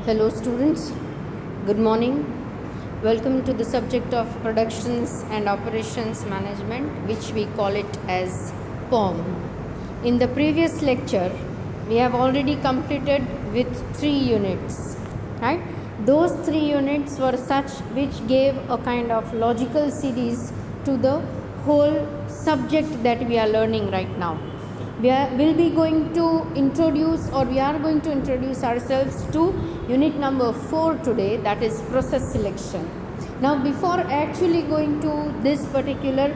Hello students, good morning. Welcome to the subject of productions and operations management, which we call it as POM. In the previous lecture, we have already completed with 3 units, right? Those 3 units were such which gave a kind of logical series to the whole subject that we are learning right now. We are going to introduce ourselves to unit number 4 today, that is process selection. Now before actually going to this particular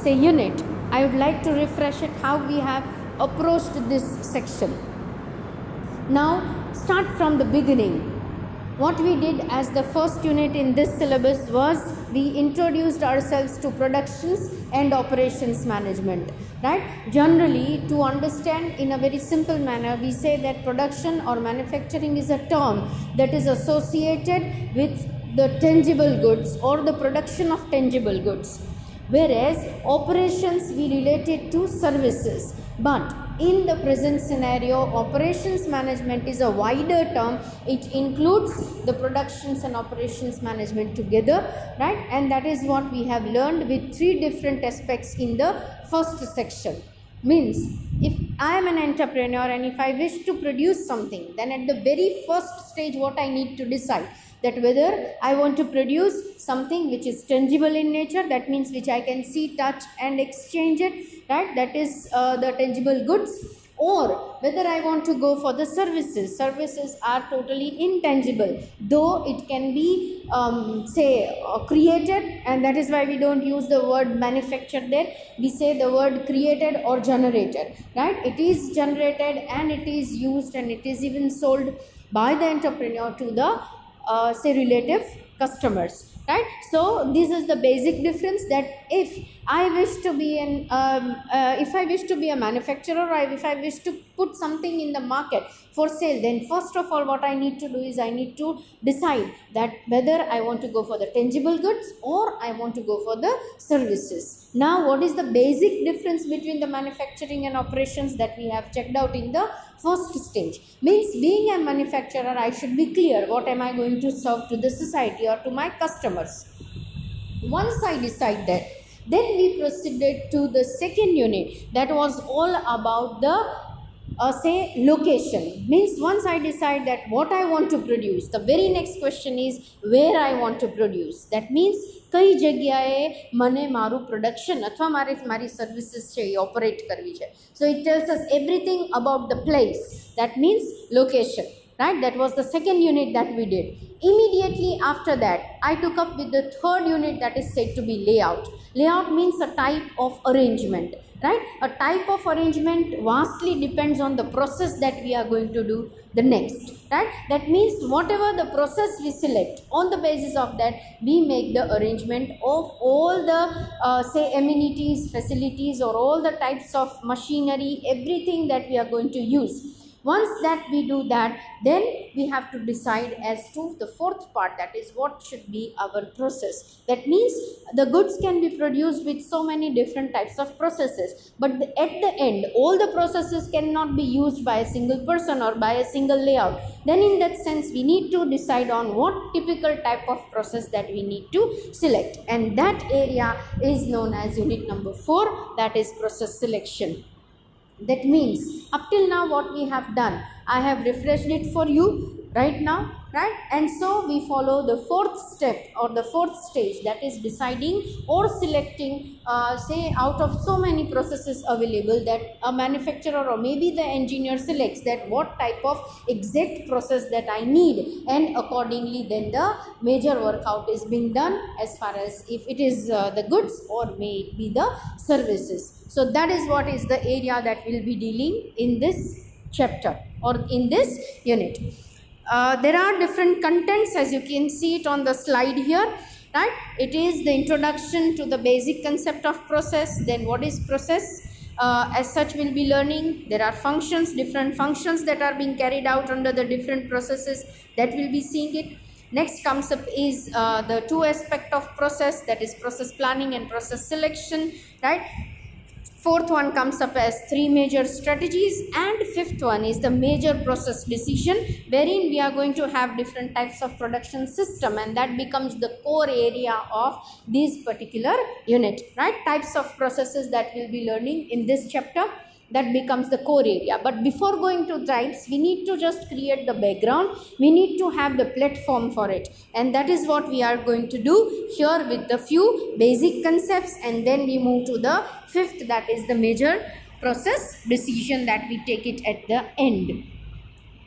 unit, I would like to refresh it how we have approached this section. Now start from the beginning. What we did as the first unit in this syllabus was we introduced ourselves to productions and operations management, right? Generally, to understand in a very simple manner, we say that production or manufacturing is a term that is associated with the tangible goods or the production of tangible goods, whereas operations we relate it to services. But in the present scenario, operations management is a wider term. It includes the productions and operations management together, right? And that is what we have learned with 3 different aspects in the first section. Means, if I am an entrepreneur and if I wish to produce something, then at the very first stage what I need to decide, that whether I want to produce something which is tangible in nature, that means which I can see, touch and exchange it, right? That is the tangible goods, or whether I want to go for the services. Services are totally intangible, though it can be created, and that is why we don't use the word manufactured there. We say the word created or generated, right? It is generated and it is used and it is even sold by the entrepreneur to the relative customers, right? So this is the basic difference, that if I wish to be a manufacturer, or if I wish to put something in the market for sale, then first of all what I need to do is I need to decide that whether I want to go for the tangible goods or I want to go for the services. Now what is the basic difference between the manufacturing and operations that we have checked out in the first stage? Means, being a manufacturer, I should be clear what am I going to serve to the society or to my customers. Once I decide that, then we proceeded to the second unit, that was all about the location. Means, once I decide that what I want to produce, the very next question is where I want to produce. That means કઈ જગ્યાએ મને મારું production અથવા મારી services છે એ operate કરવી છે. So it tells us everything about the place. That means location, right? That was the second unit that we did. Immediately after that, I took up with the third unit, that is said to be layout. Layout means a type of arrangement, right? A type of arrangement vastly depends on the process that we are going to do the next, right? That means whatever the process we select, on the basis of that we make the arrangement of all the amenities, facilities, or all the types of machinery, everything that we are going to use. Once that we do that, then we have to decide as to the fourth part, that is what should be our process. That means the goods can be produced with so many different types of processes, but at the end all the processes cannot be used by a single person or by a single layout. Then in that sense we need to decide on what typical type of process that we need to select, and that area is known as unit number 4, that is process selection. That means up till now what we have done, I have refreshed it for you right now, right? And so we follow the fourth step or the fourth stage, that is deciding or selecting out of so many processes available, that a manufacturer or maybe the engineer selects that what type of exact process that I need, and accordingly then the major workout is being done as far as if it is the goods or may it be the services. So that is what is the area that we'll be dealing in this chapter or in this unit. There are different contents, as you can see it on the slide here, right? It is the introduction to the basic concept of process. Then what is process? As such we'll be learning. There are functions, different functions that are being carried out under the different processes, that we'll be seeing it. Next comes up is the 2 aspect of process, that is process planning and process selection, right? Fourth one comes up as three major strategies, and fifth one is the major process decision, wherein we are going to have different types of production system, and that becomes the core area of this particular unit, right? Types of processes that we'll be learning in this chapter, that becomes the core area. But before going to types, we need to just create the background, we need to have the platform for it, and that is what we are going to do here with the few basic concepts, and then we move to the fifth, that is the major process decision, that we take it at the end.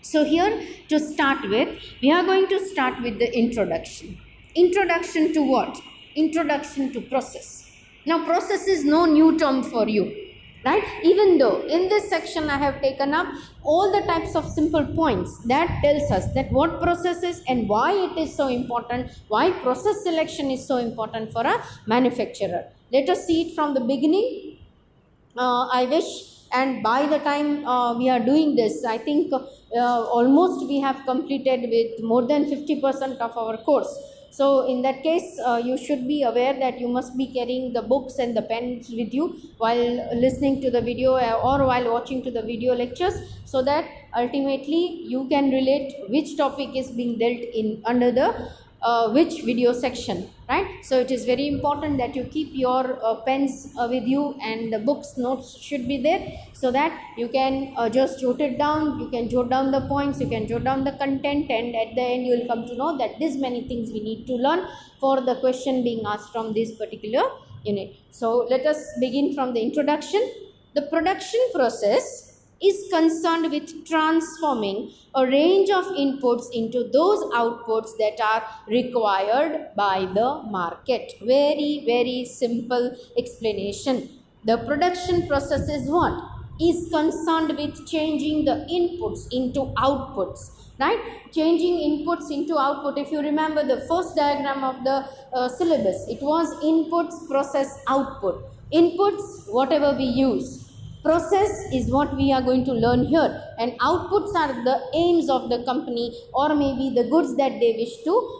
So here, to start with, we are going to start with the introduction. Introduction to what? Introduction to process. Now process is no new term for you, right? Even though in this section I have taken up all the types of simple points that tells us that what process is and why it is so important, why process selection is so important for a manufacturer. Let us see it from the beginning. I wish, and by the time we are doing this, I think almost we have completed with more than 50% of our course. So in that case, you should be aware that you must be carrying the books and the pens with you while listening to the video or while watching to the video lectures, so that ultimately you can relate which topic is being dealt in under the which video section, right? So it is very important that you keep your pens with you, and the books notes should be there, so that you can just jot it down, you can jot down the points, you can jot down the content, and at the end you will come to know that this many things we need to learn for the question being asked from this particular unit. So let us begin from the introduction. The production process is concerned with transforming a range of inputs into those outputs that are required by the market. Very, very simple explanation. The production process is what? Is concerned with changing the inputs into outputs, right? Changing inputs into output. If you remember the first diagram of the syllabus, it was inputs, process, output. Inputs, whatever we use. Process is what we are going to learn here, and outputs are the aims of the company, or maybe the goods that they wish to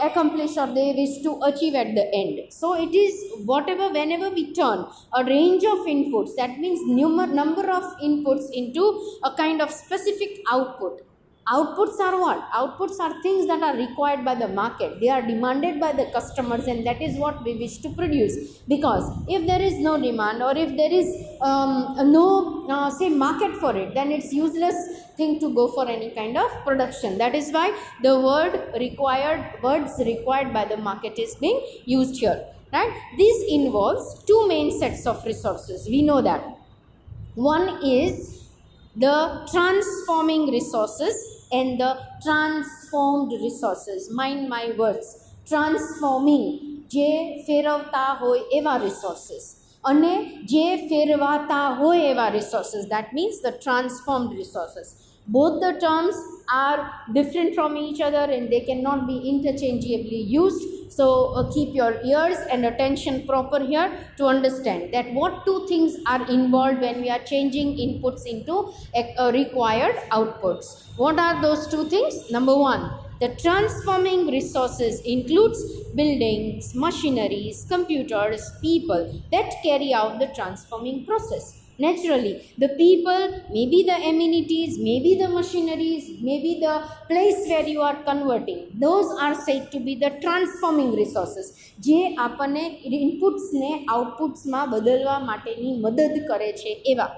accomplish or they wish to achieve at the end. So it is whatever, whenever we turn a range of inputs, that means number of inputs into a kind of specific output. Outputs are what? Outputs are things that are required by the market. They are demanded by the customers, and that is what we wish to produce. Because if there is no demand, or if there is no say market for it, then it's useless thing to go for any kind of production. That is why the words required by the market is being used here, right? This involves two main sets of resources. We know that. One is the transforming resources and the transformed resources. Mind my words. Transforming, je feravta hoy eva resources. Ane je fervata hoy eva resources. That means the transformed resources. Both the terms are different from each other, and they cannot be interchangeably used. So keep your ears and attention proper here to understand that what two things are involved when we are changing inputs into required outputs. What are those two things? Number one, the transforming resources includes buildings, machineries, computers, people that carry out the transforming process. Naturally, the people, maybe the amenities, maybe the machineries, maybe the place where you are converting, those are said to be the transforming resources. જે આપણને ઇનપુટ્સને આઉટપુટ્સમાં બદલવા માટેની મદદ કરે છે એવા.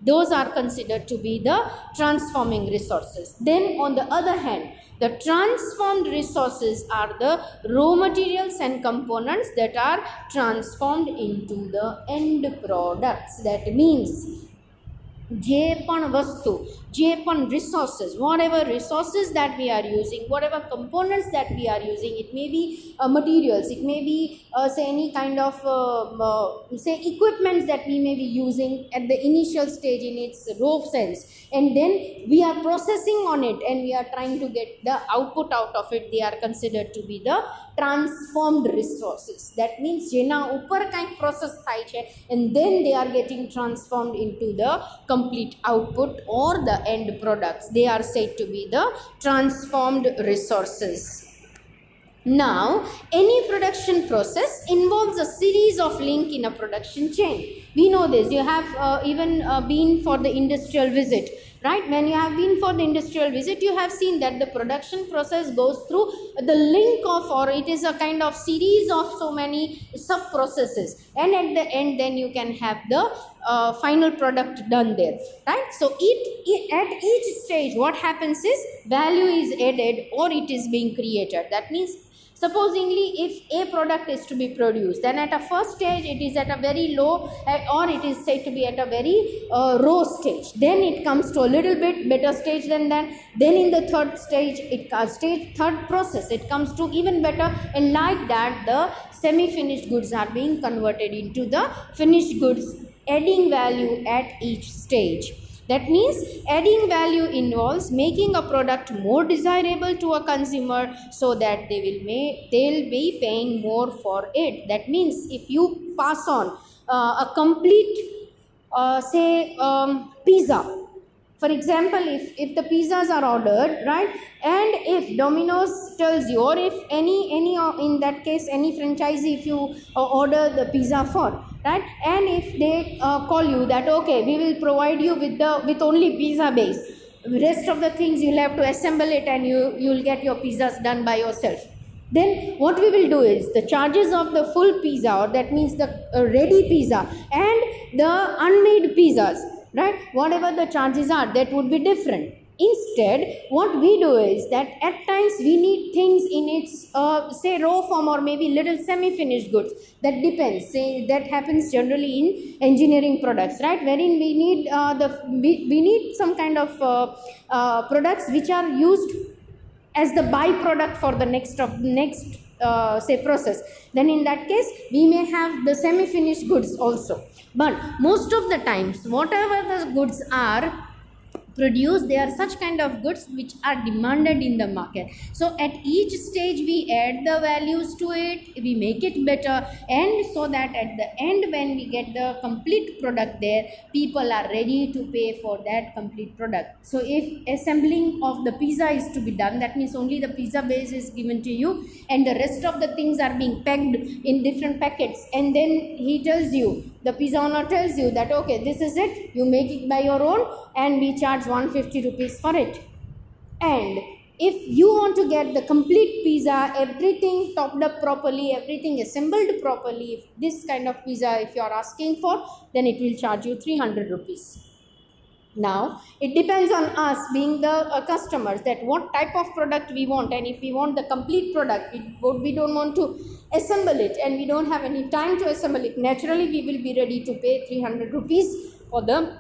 Those are considered to be the transforming resources. Then on the other hand, the transformed resources are the raw materials and components that are transformed into the end products. That means જે પણ વસ્તુ, જે પણ resources, whatever resources that we are using, whatever components that we are using, it may be materials, it may be say any kind of say equipments that we may be using at the initial stage in its raw sense, and then we are processing on it and we are trying to get the output out of it. They are considered to be the transformed resources. That means જેના ઉપર કંઈક process થાય છે, and then they are getting transformed into the complete output or the end products. They are said to be the transformed resources. Now, any production process involves a series of links in a production chain. We know this. You have even been for the industrial visit, right? When you have been for the industrial visit, you have seen that the production process goes through the link of, or it is a kind of series of so many sub processes, and at the end then you can have the final product done there, right? So at each stage what happens is value is added or it is being created. That means, supposingly, if a product is to be produced, then at a first stage it is at a very low or it is said to be at a very raw stage. Then it comes to a little bit better stage than that. Then in the third stage, third process, it comes to even better, and like that the semi-finished goods are being converted into the finished goods, adding value at each stage. That means adding value involves making a product more desirable to a consumer so that they'll be paying more for it. That means if you pass on a complete pizza. For example, if the pizzas are ordered, right, and if Domino's tells you, or if any in that case any franchisee, if you order the pizza for, right, and if they call you that okay, we will provide you with only pizza base, rest of the things you'll have to assemble it and you'll get your pizzas done by yourself. Then what we will do is the charges of the full pizza, or that means the ready pizza, and the unmade pizzas, right, whatever the charges are, that would be different. Instead, what we do is that at times we need things in its say raw form or maybe little semi-finished goods. That depends. Say that happens generally in engineering products, right, wherein we need we need some kind of products which are used as the byproduct for the next say process. Then in that case we may have the semi-finished goods also. But most of the times, whatever the goods are produced, they are such kind of goods which are demanded in the market. So at each stage we add the values to it, we make it better, and so that at the end when we get the complete product there, people are ready to pay for that complete product. So if assembling of the pizza is to be done, that means only the pizza base is given to you and the rest of the things are being packed in different packets, and then he tells you, the pizza owner tells you that okay, this is it, you make it by your own and we charge 150 rupees for it. And if you want to get the complete pizza, everything topped up properly, everything assembled properly, if this kind of pizza if you are asking for, then it will charge you 300 rupees. Now it depends on us being the customers that what type of product we want, and if we want the complete product, we don't want to assemble it and we don't have any time to assemble it, naturally we will be ready to pay 300 rupees for the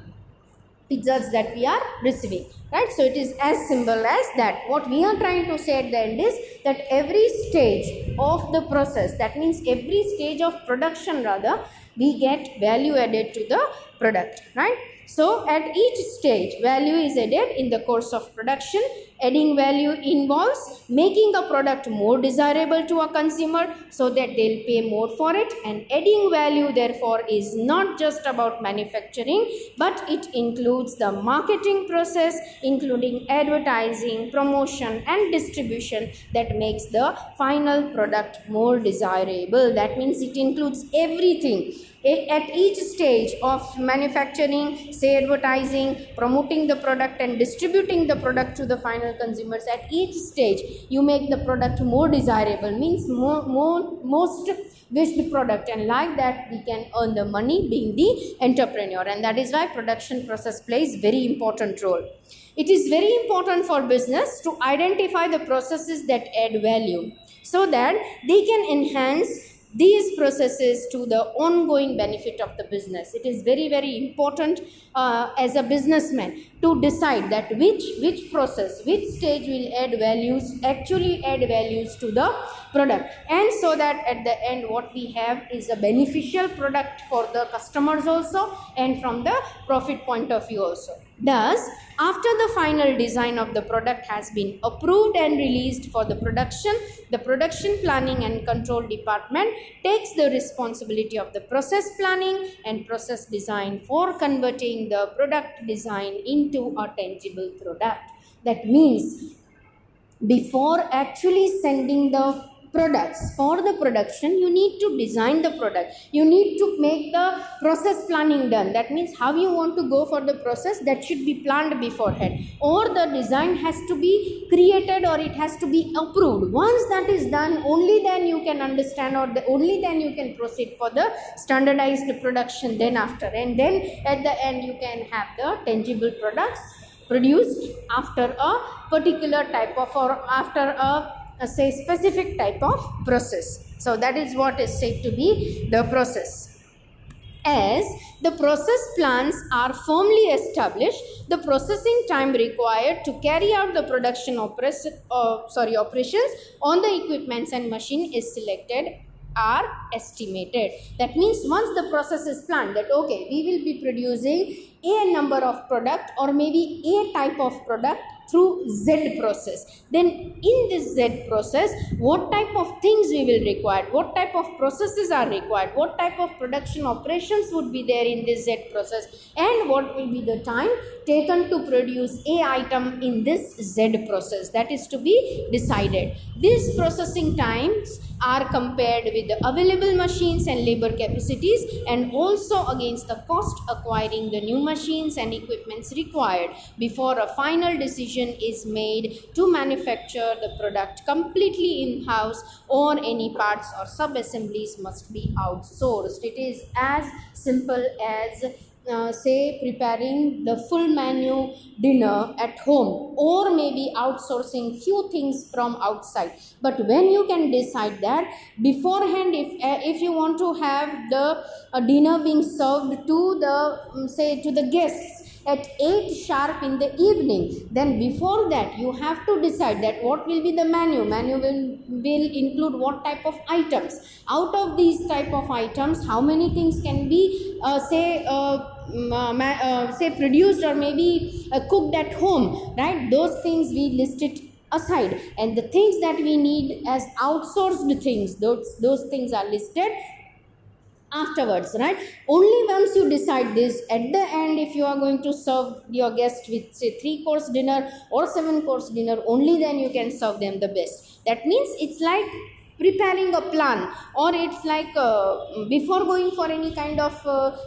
pizzas that we are receiving, right? So it is as simple as that. What we are trying to say at the end is that every stage of the process, that means every stage of production rather, we get value added to the product, right? So at each stage value is added in the course of production. Adding value involves making a product more desirable to a consumer so that they'll pay more for it, and adding value therefore is not just about manufacturing, but it includes the marketing process, including advertising, promotion and distribution that makes the final product more desirable. That means it includes everything. At each stage of manufacturing, say advertising, promoting the product and distributing the product to the final consumers, at each stage you make the product more desirable, means most wished product, and like that we can earn the money being the entrepreneur. And that is why production process plays very important role. It is very important for business to identify the processes that add value so that they can enhance these processes to the ongoing benefit of the business. It is very, very important as a businessman to decide that which process, which stage will add values, actually add values to the product, and so that at the end what we have is a beneficial product for the customers also and from the profit point of view also. Thus, after the final design of the product has been approved and released for the production planning and control department takes the responsibility of the process planning and process design for converting the product design into a tangible product. That means before actually sending the products. For the production, you need to design the product. You need to make the process planning done. That means how you want to go for the process, that should be planned beforehand. Or the design has to be created, or it has to be approved. Once that is done, only then you can understand, or only then you can proceed for the standardized production then after. And then at the end you can have the tangible products produced after a particular type of, or after a say specific type of process. So that is what is said to be the process. As the process plans are firmly established, the processing time required to carry out the production operations on the equipments and machine is selected are estimated. That means once the process is planned, that okay, we will be producing a number of product, or maybe a type of product through Z process. Then in this Z process, what type of things we will require, what type of processes are required, what type of production operations would be there in this Z process, and what will be the time taken to produce a item in this Z process, that is to be decided. These processing times are compared with the available machines and labor capacities, and also against the cost acquiring the new machines and equipments required before a final decision is made to manufacture the product completely in-house, or any parts or sub-assemblies must be outsourced. It is as simple as say preparing the full menu dinner at home, or maybe outsourcing few things from outside. But when you can decide that beforehand, if you want to have the dinner being served to the say to the guests at 8 sharp in the evening, then before that you have to decide that what will be the menu will include what type of items. Out of these type of items, how many things can be say produced, or maybe cooked at home, right? Those things we list it aside, and the things that we need as outsourced things, those things are listed afterwards, right? Only once you decide this, at the end, if you are going to serve your guest with say 3-course dinner or 7-course dinner, only then you can serve them the best. That means it's like preparing a plan, or it's like before going for any kind of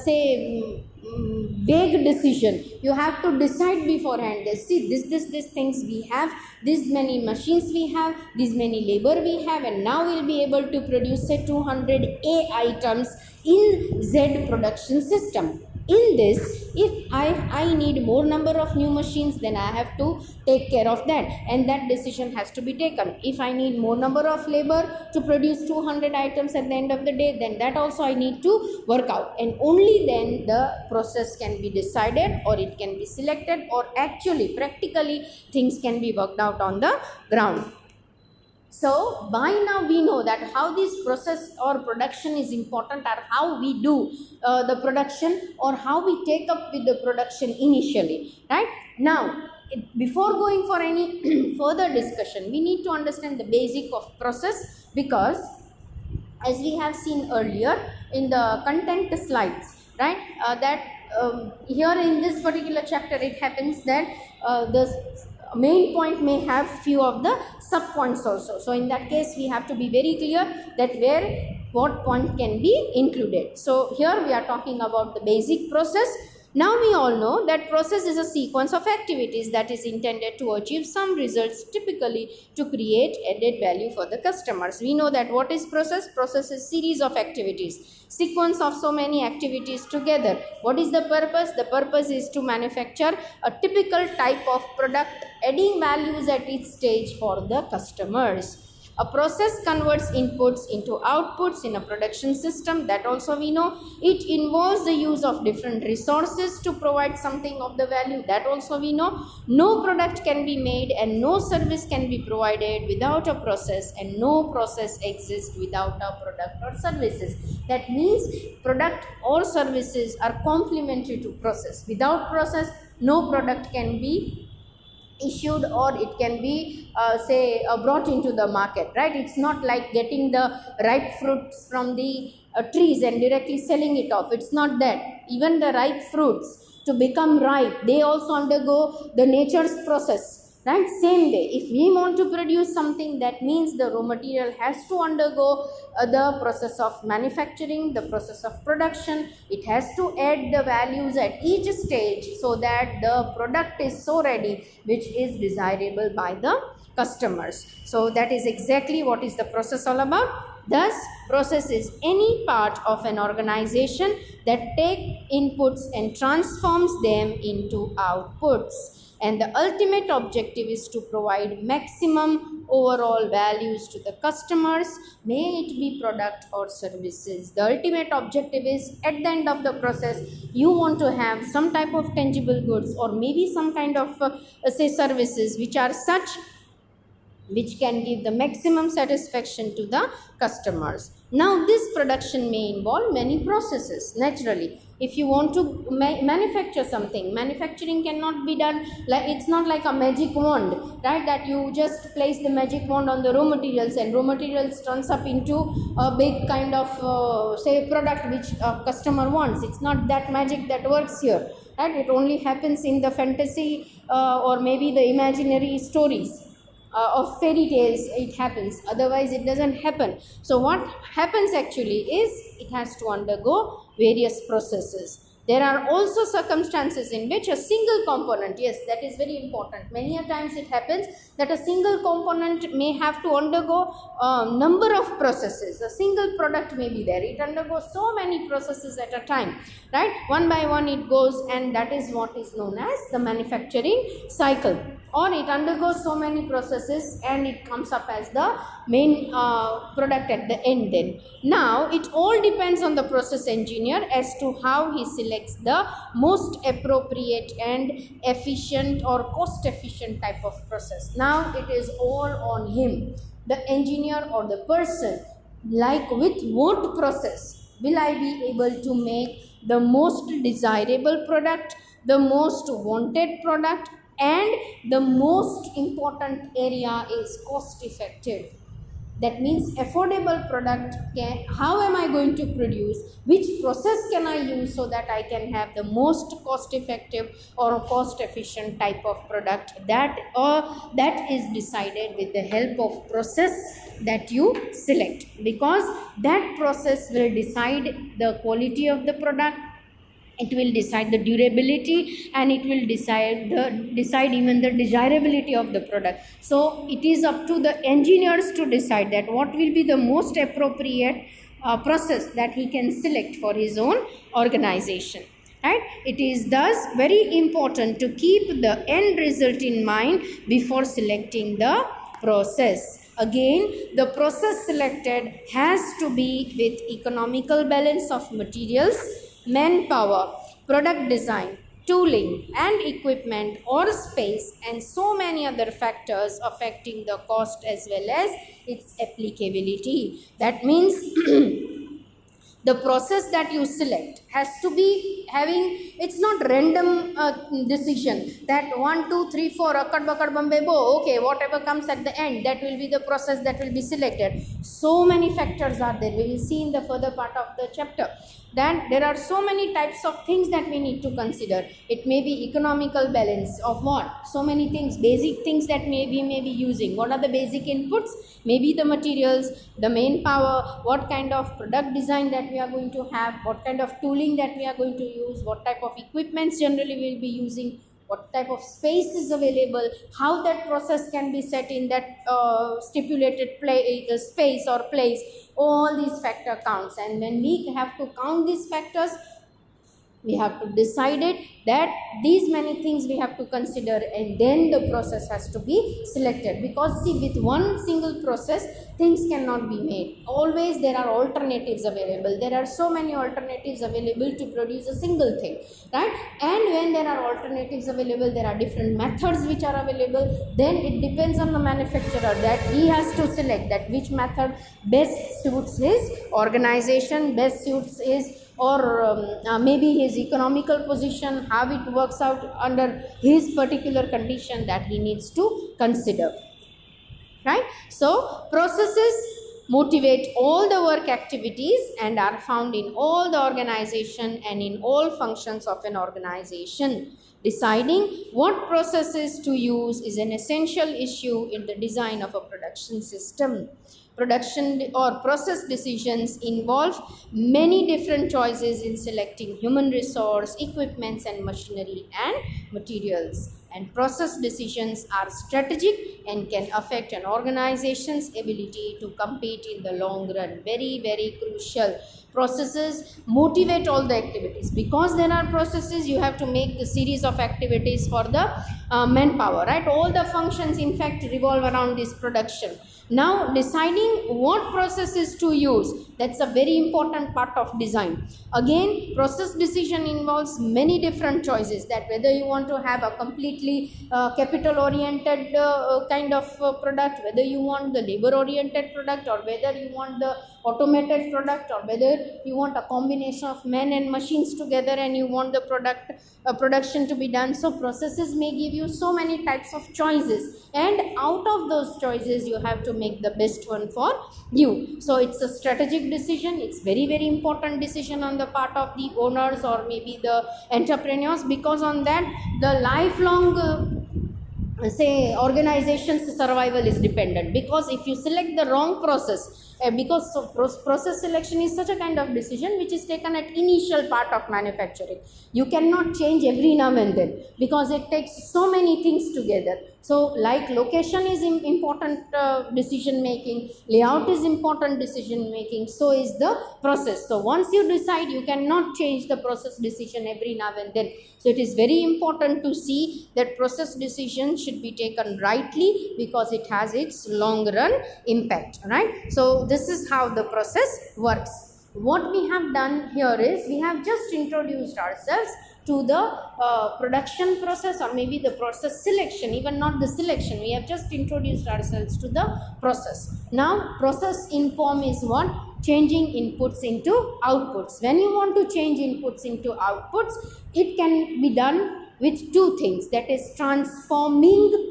say vague decision, you have to decide beforehand. See, this things we have, this many machines we have, this many labor we have, and now we'll be able to produce say 200 A items in Z production system. In this, if I need more number of new machines, then I have to take care of that, and that decision has to be taken. If I need more number of labor to produce 200 items at the end of the day, then that also I need to work out, and only then the process can be decided, or it can be selected, or actually practically things can be worked out on the ground. So by now we know that how this process or production is important, or how we do the production, or how we take up with the production initially, right? Now, before going for any further discussion, we need to understand the basic of process, because as we have seen earlier in the content slides, right, that here in this particular chapter it happens that the main point may have few of the sub points also. So in that case we have to be very clear that where what point can be included. So here we are talking about the basic process. Now we all know that process is a sequence of activities that is intended to achieve some results, typically to create added value for the customers. We know that what is process? Process is series of activities, sequence of so many activities together. What is the purpose? The purpose is to manufacture a typical type of product, adding values at each stage for the customers. A process converts inputs into outputs in a production system, that also we know. It involves the use of different resources to provide something of the value, that also we know. No product can be made and no service can be provided without a process, and no process exists without a product or services. That means product or services are complementary to process. Without process, no product can be issued, or it can be brought into the market, right? It's not like getting the ripe fruits from the trees and directly selling it off. It's not that. Even the ripe fruits, to become ripe, they also undergo the nature's process. Right, same way, if we want to produce something, that means the raw material has to undergo the process of manufacturing, the process of production. It has to add the values at each stage so that the product is so ready which is desirable by the customers. So that is exactly what is the process all about. Thus, process is any part of an organization that take inputs and transforms them into outputs. And the ultimate objective is to provide maximum overall values to the customers, may it be product or services. The ultimate objective is, at the end of the process, you want to have some type of tangible goods or maybe some kind of say services which are such which can give the maximum satisfaction to the customers. Now, this production may involve many processes. Naturally, if you want to manufacture something, manufacturing cannot be done like, it's not like a magic wand, right, that you just place the magic wand on the raw materials and raw materials turns up into a big kind of say product which a customer wants. It's not that magic that works here, right? It only happens in the fantasy or maybe the imaginary stories. Of fairy tales it happens, otherwise it doesn't happen. So what happens actually is it has to undergo various processes. There are also circumstances in which a single component, yes, that is very important. Many a times it happens that a single component may have to undergo a number of processes. A single product may be there, it undergoes so many processes at a time, right? One by one it goes, and that is what is known as the manufacturing cycle. Or it undergoes so many processes and it comes up as the main product at the end then. Now, it all depends on the process engineer as to how he selects the most appropriate and efficient or cost efficient type of process. Now, it is all on him, the engineer or the person, like with what process will I be able to make the most desirable product, the most wanted product, and the most important area is cost effective. That means affordable product. How am I going to produce? Which process can I use so that I can have the most cost effective or a cost efficient type of product? That is decided with the help of process that you select, because that process will decide the quality of the product. It will decide the durability, and it will decide even the desirability of the product. So it is up to the engineers to decide that what will be the most appropriate process that he can select for his own organization. Right? It is thus very important to keep the end result in mind before selecting the process. Again, the process selected has to be with economical balance of materials, manpower, product design, tooling and equipment or space, and so many other factors affecting the cost as well as its applicability. That means the process that you select has to be having, it's not random decision that 1 2 3 4 akkad bakkad bambe bo, okay, whatever comes at the end, that will be the process that will be selected. So many factors are there, we will see in the further part of the chapter. Then there are so many types of things that we need to consider. It may be economical balance of what? So many things, basic things that we may be using. What are the basic inputs? Maybe the materials, the manpower, what kind of product design that we are going to have, what kind of tooling that we are going to use, what type of equipments generally we will be using, what type of space is available, how that process can be set in that stipulated space or place. All these factor counts, and when we have to count these factors, we have to decide it that these many things we have to consider, and then the process has to be selected. Because see, with one single process things cannot be made. Always there are alternatives available. There are so many alternatives available to produce a single thing, right? And when there are alternatives available, there are different methods which are available. Then it depends on the manufacturer that he has to select that which method best suits his organization, best suits his or maybe his economical position, how it works out under his particular condition that he needs to consider. Right? So, processes motivate all the work activities and are found in all the organization and in all functions of an organization. Deciding what processes to use is an essential issue in the design of a production system. Production or process decisions involve many different choices in selecting human resource, equipments and machinery and materials. And process decisions are strategic and can affect an organization's ability to compete in the long run. Very, very crucial. Processes motivate all the activities. Because there are processes, you have to make the series of activities for the manpower, right? All the functions in fact revolve around this production. Now deciding what processes to use, that's a very important part of design. Again, process decision involves many different choices, that whether you want to have a completely capital oriented kind of product, whether you want the labor oriented product, or whether you want the automated product, or whether you want a combination of men and machines together and you want the production to be done. So processes may give you so many types of choices, and out of those choices you have to make the best one for you. So it's a strategic decision. It's very, very important decision on the part of the owners or maybe the entrepreneurs, because on that the lifelong say organization's survival is dependent. Because if you select the wrong process, because process selection is such a kind of decision which is taken at initial part of manufacturing. You cannot change every now and then, because it takes so many things together. So like location is important decision making, layout is important decision making, so is the process. So once you decide, you cannot change the process decision every now and then. So it is very important to see that process decision should be taken rightly, because it has its long run impact, right? So this is how the process works. What we have done here is, we have just introduced ourselves to the production process, or maybe the process selection, even not the selection. We have just introduced ourselves to the process. Now process in POM is what? Changing inputs into outputs. When you want to change inputs into outputs, it can be done with two things, that is transforming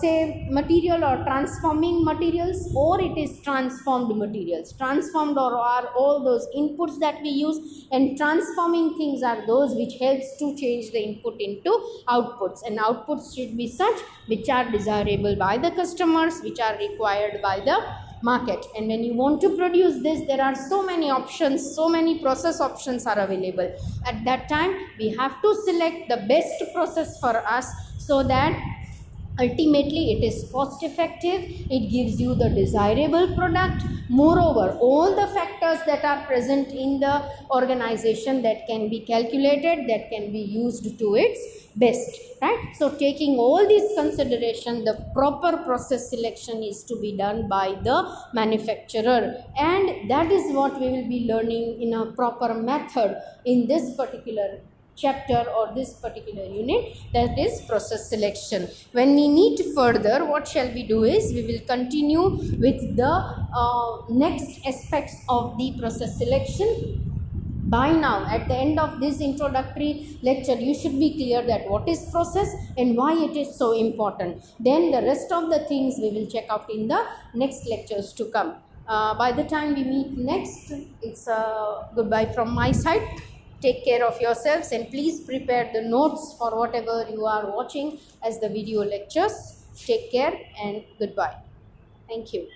say material or transforming materials, or it is transformed materials. Transformed are all those inputs that we use, and transforming things are those which helps to change the input into outputs. And outputs should be such which are desirable by the customers, which are required by the market. And when you want to produce this, there are so many options, so many process options are available. At that time we have to select the best process for us, so that ultimately it is cost effective, it gives you the desirable product. Moreover, all the factors that are present in the organization that can be calculated, that can be used to its best, right? So taking all these consideration, the proper process selection is to be done by the manufacturer, and that is what we will be learning in a proper method in this particular chapter or this particular unit, that is process selection. When we meet further, what shall we do is, we will continue with the next aspects of the process selection. By now, at the end of this introductory lecture, you should be clear that what is process and why it is so important. Then the rest of the things we will check out in the next lectures to come. By the time we meet next, it's a goodbye from my side. Take care of yourselves, and please prepare the notes for whatever you are watching as the video lectures. Take care and goodbye. Thank you.